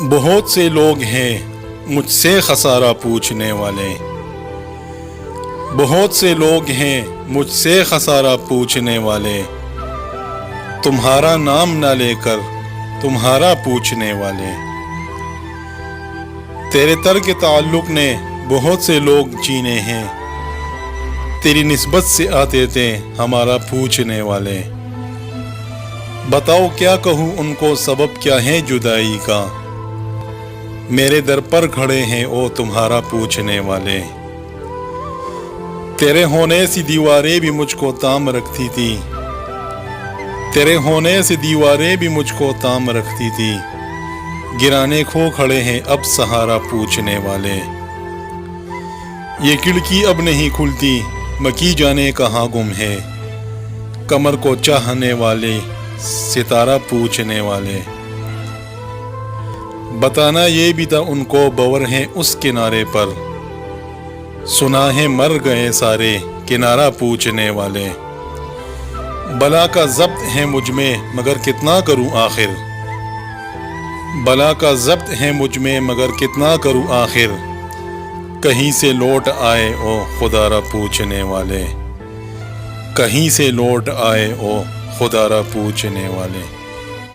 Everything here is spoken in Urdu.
بہت سے لوگ ہیں مجھ سے خسارہ پوچھنے والے، بہت سے لوگ ہیں مجھ سے خسارہ پوچھنے والے، تمہارا نام نہ لے کر تمہارا پوچھنے والے۔ تیرے ترک تعلق نے بہت سے لوگ چینے ہیں، تیری نسبت سے آتے تھے ہمارا پوچھنے والے۔ بتاؤ کیا کہوں ان کو، سبب کیا ہے جدائی کا، میرے در پر کھڑے ہیں او تمہارا پوچھنے والے۔ تیرے ہونے سے دیواریں بھی مجھ کو تام رکھتی تھی، تیرے ہونے سے دیواریں بھی مجھ کو تام رکھتی تھی، گرانے کھو کھڑے ہیں اب سہارا پوچھنے والے۔ یہ کھڑکی اب نہیں کھلتی، مکی جانے کہاں گم ہے، کمر کو چاہنے والے ستارہ پوچھنے والے۔ بتانا یہ بھی تھا ان کو بور ہیں اس کنارے پر، سنا ہے مر گئے سارے کنارہ پوچھنے والے۔ بلا کا ضبط ہے مجھ میں مگر کتنا کروں آخر، بلا کا ضبط ہے مجھ میں مگر کتنا کروں آخر، کہیں سے لوٹ آئے او خدا را پوچھنے والے، کہیں سے لوٹ آئے او خدا را پوچھنے والے۔